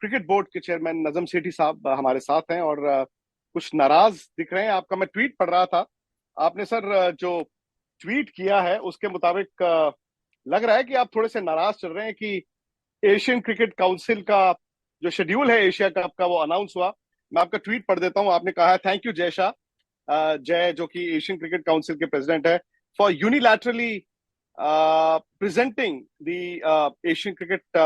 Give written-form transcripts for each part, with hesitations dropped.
Cricket board के chairman Najam Sethi साहब हमारे साथ हैं और कुछ नाराज दिख रहे हैं। आपका मैं ट्वीट पढ़ रहा था, आपने सर जो ट्वीट किया है उसके मुताबिक लग रहा है कि आप थोड़े से नाराज चल रहे हैं कि एशियन क्रिकेट काउंसिल का जो शेड्यूल है एशिया कप का वो अनाउंस हुआ। मैं आपका ट्वीट पढ़ देता हूं। आपने कहा है, थैंक यू जय शाह, जय जो कि एशियन क्रिकेट काउंसिल के प्रेसिडेंट है, for unilaterally presenting the Asian Cricket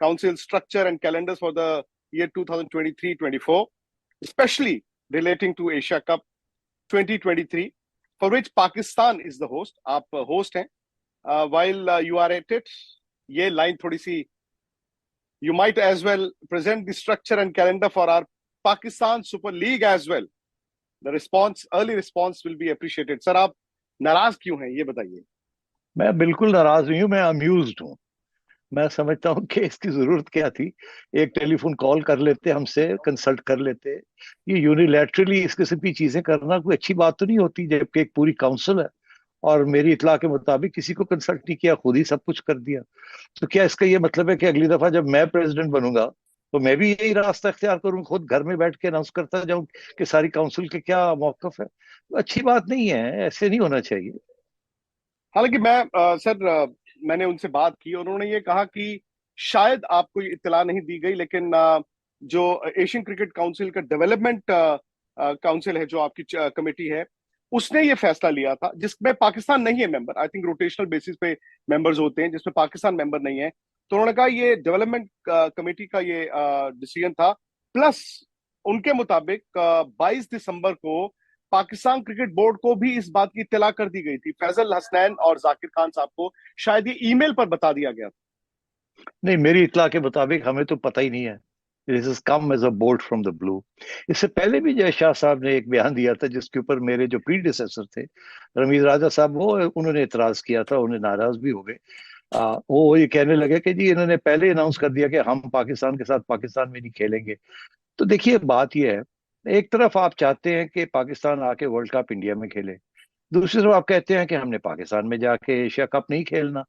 Council structure and calendars for the year 2023-24, especially relating to Asia Cup 2023, for which Pakistan is the host. आप host हैं. While you are at it, ये line थोड़ी सी, you might as well present the structure and calendar for our Pakistan Super League as well. The response, early response will be appreciated. Sir आप नाराज क्यों हैं ये बताइए। मैं बिल्कुल नाराज नहीं हूं, मैं अम्यूज्ड हूं। मैं समझता हूं कि इसकी जरूरत क्या थी। एक टेलीफोन कॉल कर लेते, हमसे कंसल्ट कर लेते। ये यूनिलैटरली इस किस्म की चीजें करना कोई अच्छी बात तो नहीं होती, जबकि एक पूरी काउंसिल है और मेरी इत्तला के मुताबिक किसी को कंसल्ट नहीं किया, खुद ही सब कुछ कर दिया। तो क्या इसका ये मतलब है कि अगली दफा जब मैं प्रेसिडेंट बनूंगा तो मैं भी यही रास्ता इख्तियार करूं, खुद घर में बैठ के अनाउंस करता जाऊं कि सारी काउंसिल के क्या मौकफ है? अच्छी बात नहीं है, ऐसे नहीं होना चाहिए। हालांकि मैं सर मैंने उनसे बात की और उन्होंने ये कहा कि शायद आपको ये इत्तला नहीं दी गई, लेकिन जो एशियन क्रिकेट काउंसिल का डेवलपमेंट काउंसिल है, जो आपकी कमेटी है, उसने ये फैसला लिया था जिसमें पाकिस्तान नहीं है member. I think rotational basis पे मेंबर्स होते हैं, जिसमें पाकिस्तान मेंबर नहीं है। तो उन्होंने कहा ये डेवलपमेंट कमेटी का ये डिसीजन था। प्लस उनके मुताबिक 22 दिसंबर को पाकिस्तान क्रिकेट बोर्ड को भी इस बात की इत्तला कर दी गई थी। फैजल हसनैन और जाकिर खान साहब को शायद ये ईमेल पर बता दिया गया था। नहीं, मेरी इत्तला के मुताबिक हमें तो पता ही नहीं है। This is come as a bolt from the blue. इससे पहले भी जय शाह साहब ने एक बयान दिया था जिसके ऊपर मेरे जो प्रीडिसेसर थे रमीज राजा साहब, वो उन्होंने इतराज किया था, उन्हें नाराज भी हो गए। वो ये कहने लगे कि जी इन्होंने पहले अनाउंस कर दिया कि हम पाकिस्तान के साथ पाकिस्तान में नहीं खेलेंगे। तो देखिए बात यह है, एक तरफ आप चाहते हैं कि पाकिस्तान आके वर्ल्ड कप इंडिया में खेले, दूसरी तरफ आप कहते हैं कि हमने पाकिस्तान में जाके एशिया कप नहीं खेलना।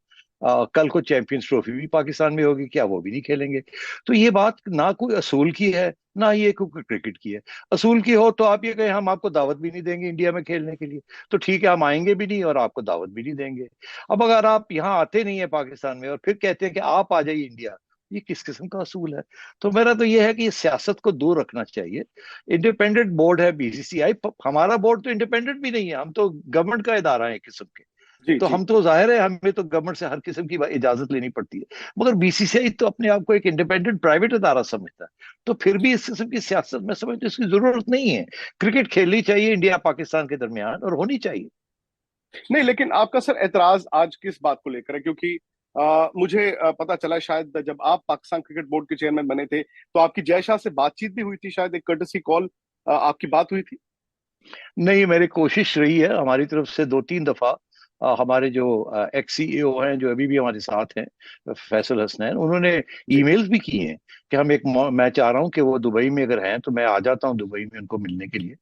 कल को चैंपियंस ट्रॉफी भी पाकिस्तान में होगी, क्या वो भी नहीं खेलेंगे? तो ये बात ना कोई असूल की है, ना ये कोई क्रिकेट की है। असूल की हो तो आप ये कहें हम आपको दावत भी नहीं देंगे इंडिया में खेलने के लिए, तो ठीक है, हम आएंगे भी नहीं और आपको दावत भी नहीं देंगे। अब अगर आप यहाँ आते नहीं है पाकिस्तान में और फिर कहते हैं कि आप आ जाइए इंडिया, ये किस किस्म का असूल है? तो मेरा तो ये है कि ये सियासत को दूर रखना चाहिए। इंडिपेंडेंट बोर्ड है बीसीसीआई, हमारा बोर्ड तो इंडिपेंडेंट भी नहीं है, हम तो गवर्नमेंट का इदारा है एक किस्म के। जी तो जी। हम तो जाहिर है हमें तो गवर्नमेंट से हर किस्म की इजाजत लेनी पड़ती है, मगर बीसीसीआई तो अपने आप को एक इंडिपेंडेंट प्राइवेट इदारा समझता है। तो फिर भी इस किस्म की सियासत में समझ तो इसकी जरूरत नहीं है। क्रिकेट खेलनी चाहिए इंडिया पाकिस्तान के दरमियान और होनी चाहिए। नहीं, लेकिन आपका सर एतराज आज किस बात को लेकर है? क्योंकि मुझे पता चला शायद जब आप पाकिस्तान क्रिकेट बोर्ड के चेयरमैन बने थे तो आपकी जय शाह से बातचीत भी हुई थी, शायद एक कर्टसी कॉल आपकी बात हुई थी। नहीं, मेरी कोशिश रही है हमारी तरफ से दो तीन दफा। हमारे जो एक्स सीईओ हैं जो अभी भी हमारे साथ हैं, फैसल हसनैन, उन्होंने जी। ईमेल्स भी किए हैं कि हम एक मैं चाह रहा हूं कि वो दुबई में अगर हैं तो मैं आ जाता हूं दुबई में उनको मिलने के लिए।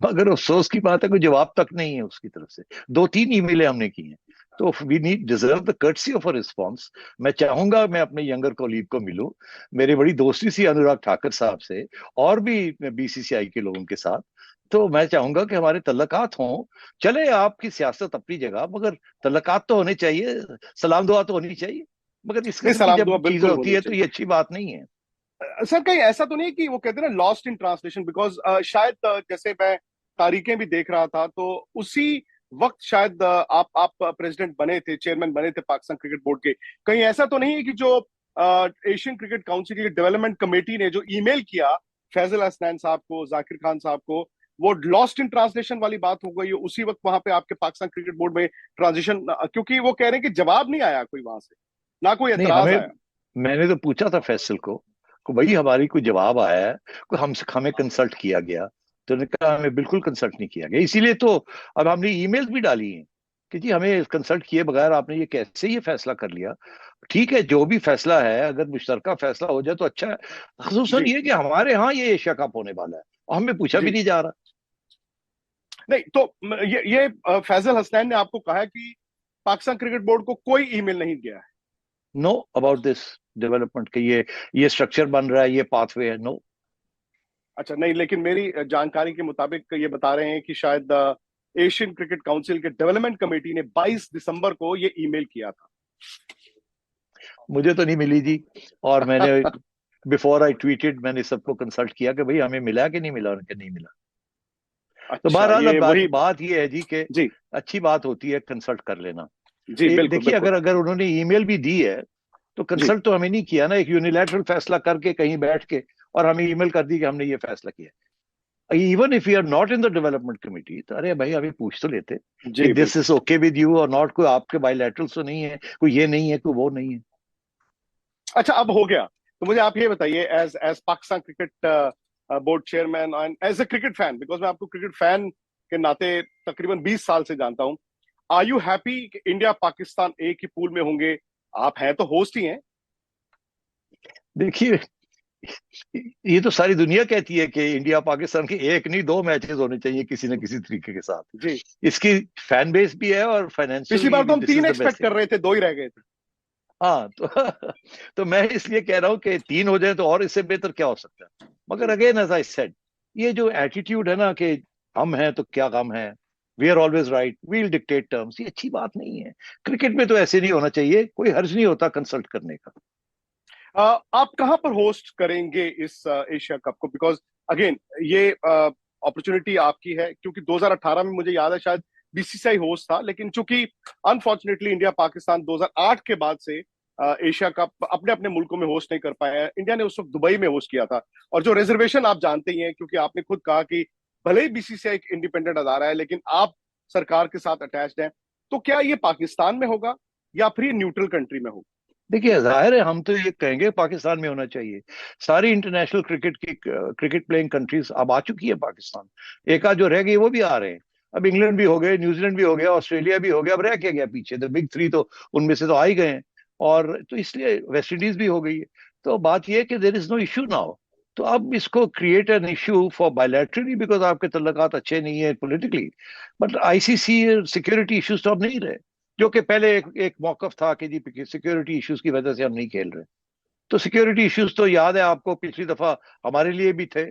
मगर अफसोस की बात है कोई जवाब तक नहीं है उसकी तरफ से। दो तीन ईमेलें हमने की हैं। तो we need deserve the courtesy of a response. मैं चाहूंगा मैं अपने यंगर कोलीग को मिलूं, मेरी बड़ी दोस्ती सी अनुराग ठाकर साहब से और भी बीसीसीआई के लोगों के साथ। तो मैं चाहूंगा कि हमारे तल्लकात हों। चले आपकी सियासत अपनी जगह, मगर तल्लकात तो होने चाहिए, सलाम दुआ तो होनी चाहिए। मगर इस नहीं, किस्म की सलाम दुआ जब चीज बिल्कुल होती होनी है तो चाहिए। ये अच्छी बात नहीं है। सर कहीं ऐसा तो नहीं कि वो कहते हैं ना लॉस्ट इन ट्रांसलेशन? बिकॉज शायद जैसे मैं तारीखें भी देख रहा था तो उसी वक्त शायद आप प्रेसिडेंट बने थे, चेयरमैन बने थे पाकिस्तान क्रिकेट बोर्ड के। कहीं ऐसा तो नहीं है कि जो एशियन क्रिकेट काउंसिल की डेवलपमेंट कमेटी ने जो ईमेल किया फैजल हसनैन साहब को, जाकिर खान साहब को, वो लॉस्ट इन ट्रांसलेशन वाली बात हो गई उसी वक्त वहां पे आपके पाकिस्तान क्रिकेट बोर्ड में ट्रांजिशन? क्योंकि वो कह रहे हैं कि जवाब नहीं आया कोई वहां से, ना कोई नहीं, एतराज हमें आया। मैंने तो पूछा था फैसल को भाई हमारी कोई जवाब आया है, कोई हमसे हमें कंसल्ट किया गया? तो उन्होंने कहा हमें बिल्कुल कंसल्ट नहीं किया गया, इसीलिए तो अब हमने ईमेल्स भी डाली हैं कि जी हमें कंसल्ट किए बगैर आपने ये कैसे ये फैसला कर लिया। ठीक है, जो भी फैसला है अगर मुश्तरका फैसला हो जाए तो अच्छा है। खसूसन जी ये कि हमारे यहाँ ये एशिया कप होने वाला है और हमें पूछा भी जी। नहीं जा रहा। नहीं तो ये फैजल हसनैन ने आपको कहा है कि पाकिस्तान क्रिकेट बोर्ड को कोई ईमेल नहीं गया है? नो अबाउट दिस डेवलपमेंट के ये स्ट्रक्चर बन रहा है, ये पाथवे है, नो। अच्छा, नहीं, लेकिन मेरी जानकारी के मुताबिक ये बता रहे हैं कि शायद एशियन क्रिकेट काउंसिल के डेवलपमेंट कमेटी ने 22 दिसंबर को ये ईमेल किया था। मुझे तो नहीं मिली जी। और मैंने बिफोर आई ट्वीटेड मैंने सबको कंसल्ट किया कि भाई हमें मिला कि नहीं मिला, उनके नहीं मिला। तो अच्छा, बहरहाल ये अब बात वही। बात ये है जी कि जी। अच्छी बात होती है कंसल्ट कर लेना। जी, बिल्कुल देखिए, बिल्कुल। अगर अगर उन्होंने ईमेल भी दी है तो जी। कंसल्ट तो हमें नहीं किया ना, एक यूनिलैटरल फैसला करके कहीं बैठ के और हमें ईमेल कर दी कि हमने ये फैसला किया। Even if you are not in the development committee, तो अरे भाई अभी पूछ तो लेते कि जी, दिस बिल्कुल। इज ओके विद यू और नॉट, कोई आपके बायलैटरल्स तो नहीं है, कोई ये नहीं है, कोई वो नहीं है। अच्छा, अब हो गया। तो मुझे आप ये बताइए, as as Pakistan cricket board chairman and as a cricket fan, because मैं आपको क्रिकेट फैन के नाते तकरीबन 20 साल से जानता हूं, आर यू हैप्पी कि इंडिया पाकिस्तान एक ही पूल में होंगे? आप हैं तो होस्ट ही हैं। देखिए, ये तो सारी दुनिया कहती है कि इंडिया पाकिस्तान के एक नहीं दो मैचेस होने चाहिए किसी न किसी तरीके के साथ। जी। इसकी फैन बेस भी है और पिछली फाइनेंशियली बार तो भी हम this is 3 the expect best thing. कर रहे थे, 2 ही रह गए थे। हाँ तो तो मैं इसलिए कह रहा हूँ कि तीन हो जाए तो और इससे बेहतर क्या हो सकता है। मगर अगेन एज आई सेड, ये जो एटीट्यूड है ना कि हम हैं तो क्या गम है, we are always right, we'll dictate terms, ये अच्छी बात नहीं है। क्रिकेट में तो ऐसे नहीं होना चाहिए, कोई हर्ज नहीं होता कंसल्ट करने का। आप कहाँ पर होस्ट करेंगे इस एशिया कप को? बिकॉज अगेन, ये अपॉर्चुनिटी आपकी है, क्योंकि 2018 में मुझे याद है शायद बीसीसीआई होस्ट था, लेकिन चूंकि अनफॉर्चुनेटली इंडिया पाकिस्तान 2008 के बाद से एशिया कप अपने अपने मुल्कों में होस्ट नहीं कर पाया है। इंडिया ने उस वक्त दुबई में होस्ट किया था। और जो रिजर्वेशन आप जानते ही हैं, क्योंकि आपने खुद कहा कि भले ही बीसीसीआई एक इंडिपेंडेंट अदारा है, लेकिन आप सरकार के साथ अटैच्ड हैं। तो क्या ये पाकिस्तान में होगा या फिर ये न्यूट्रल कंट्री में होगा? देखिए, जाहिर है हम तो ये कहेंगे पाकिस्तान में होना चाहिए। सारी इंटरनेशनल क्रिकेट प्लेइंग कंट्रीज अब आ चुकी है पाकिस्तान। एक आध जो रह गई वो भी आ रहे हैं। अब इंग्लैंड भी हो गए, न्यूजीलैंड भी हो गया, ऑस्ट्रेलिया भी हो गया, अब रह क्या गया पीछे, तो बिग थ्री तो उनमें से तो आ ही गए हैं। और तो इसलिए वेस्ट इंडीज भी हो गई है। तो बात यह है कि there is no issue now. तो अब इसको create an issue for bilaterally because आपके तल्लकात अच्छे नहीं है politically, but ICC security issues तो अब नहीं रहे, जो कि पहले एक मौकफ था कि जी सिक्योरिटी इश्यूज की वजह से हम नहीं खेल रहे। तो सिक्योरिटी इश्यूज तो याद है आपको, पिछली दफा हमारे लिए भी थे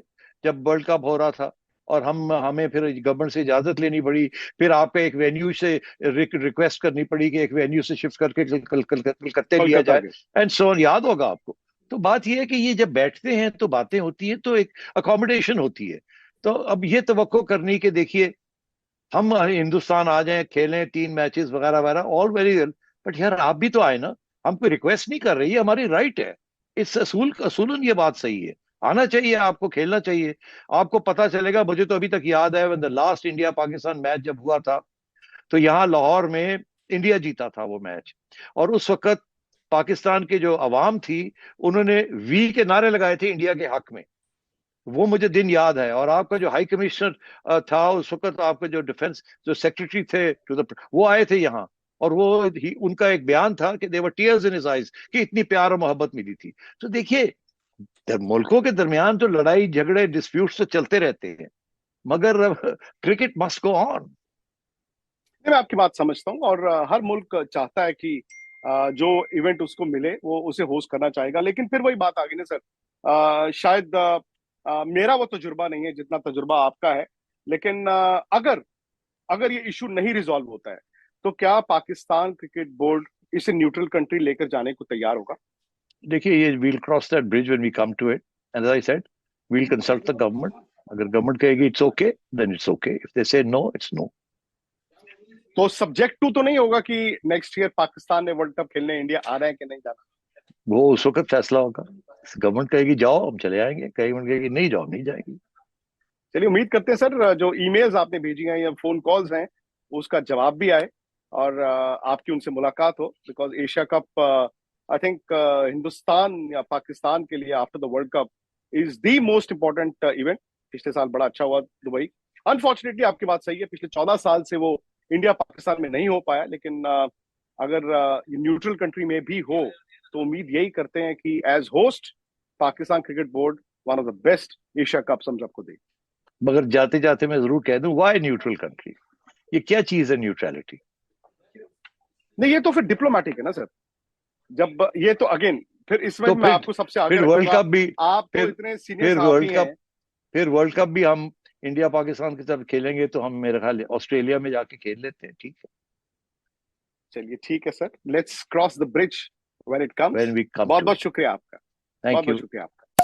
जब वर्ल्ड कप हो रहा था, और हमें फिर गवर्नमेंट से इजाजत लेनी पड़ी, फिर आपको एक वेन्यू से रिक्वेस्ट करनी पड़ी कि एक वेन्यू से शिफ्ट करके कलकत्ते लिया कोलकाता जाए, के। एंड सो ऑन, याद होगा आपको। तो बात यह है कि ये जब बैठते हैं तो बातें होती है, तो एक अकोमोडेशन होती है। तो अब ये तवक्को करनी कि देखिए हम हिंदुस्तान आ जाएं, खेलें 3 मैचेस वगैरह वगैरह, ऑल वेरी वेल, बट यार आप भी तो आए ना। हम कोई रिक्वेस्ट नहीं कर रहे, ये हमारी राइट है। इस असूलन ये बात सही है, आना चाहिए आपको, खेलना चाहिए। आपको पता चलेगा, मुझे तो अभी तक याद है, when the last India Pakistan match जब हुआ था, तो यहाँ लाहौर में इंडिया जीता था वो मैच। और उस वक्त पाकिस्तान की जो अवाम थी, उन्होंने वी के नारे लगाए थे इंडिया के हक में। वो मुझे दिन याद है। और आपका जो हाई कमिश्नर था उस वक्त, आपके जो डिफेंस जो सेक्रेटरी थे टू द, वो आए थे यहाँ। और वो उनका एक बयान था कि देवर टीयर्स इन हिज आईज, कि इतनी प्यार और मोहब्बत मिली थी। तो देखिए, मुल्कों के दरमियान तो लड़ाई झगड़े डिस्प्यूट्स तो चलते रहते हैं, मगर क्रिकेट मस्ट गो ऑन। मैं आपकी बात समझता हूँ, और हर मुल्क चाहता है कि जो इवेंट उसको मिले वो उसे होस्ट करना चाहेगा। लेकिन फिर वही बात आ गई ना सर, शायद मेरा वो तजुर्बा नहीं है जितना तजुर्बा आपका है। लेकिन अगर अगर ये इशू नहीं रिजॉल्व होता है, तो क्या पाकिस्तान क्रिकेट बोर्ड इसे न्यूट्रल कंट्री लेकर जाने को तैयार होगा? देखिए, ये we'll cross that bridge when we come to it, and I said we'll consult the government. अगर गवर्नमेंट कहेगी it's okay, then it's okay, if they say no, it's no. तो सब्जेक्ट टू तो नहीं होगा कि नेक्स्ट ईयर पाकिस्तान में world cup खेलने India आ रहा है कि नहीं जाना? वो उस वक्त फैसला होगा। गवर्नमेंट कहेगी जाओ, हम चले आएंगे, गवर्नमेंट कहेगी नहीं जाओ, नहीं जाएगी। चलिए, उम्मीद करते हैं सर, जो ईमेल्स आपने भेजी हैं या फोन कॉल्स हैं, उसका जवाब भी आए और आपकी उनसे मुलाकात हो। Because Asia cup, I think, Hindustan या पाकिस्तान के लिए after the world cup is the most important event. पिछले साल बड़ा अच्छा हुआ दुबई। अनफॉर्चुनेटली आपकी बात सही है, पिछले 14 साल से वो इंडिया पाकिस्तान में नहीं हो पाया। लेकिन अगर ये न्यूट्रल कंट्री में भी हो, तो उम्मीद यही करते हैं कि as host Pakistan cricket board one of the best Asia cup हम सबको दे। मगर जाते जाते मैं जरूर कह दूं, वाई न्यूट्रल कंट्री? ये क्या चीज है न्यूट्रलिटी? नहीं, ये तो फिर डिप्लोमेटिक है ना सर। जब ये तो अगेन, फिर इस तो वजह मैं आपको सबसे आगे फिर वर्ल्ड रखूंगा। कप भी, आप तो फिर इतने सीनियर फिर सहाफी वर्ल्ड हैं। कप फिर वर्ल्ड कप भी हम इंडिया पाकिस्तान के साथ खेलेंगे, तो हम मेरे ख्याल ऑस्ट्रेलिया में जाके खेल लेते हैं, ठीक है। चलिए ठीक है sir, let's cross the bridge when it when comes. We come बहुत टू बहुत इट। शुक्रिया आपका। बहुत थैंक बहुत यू। शुक्रिया आपका।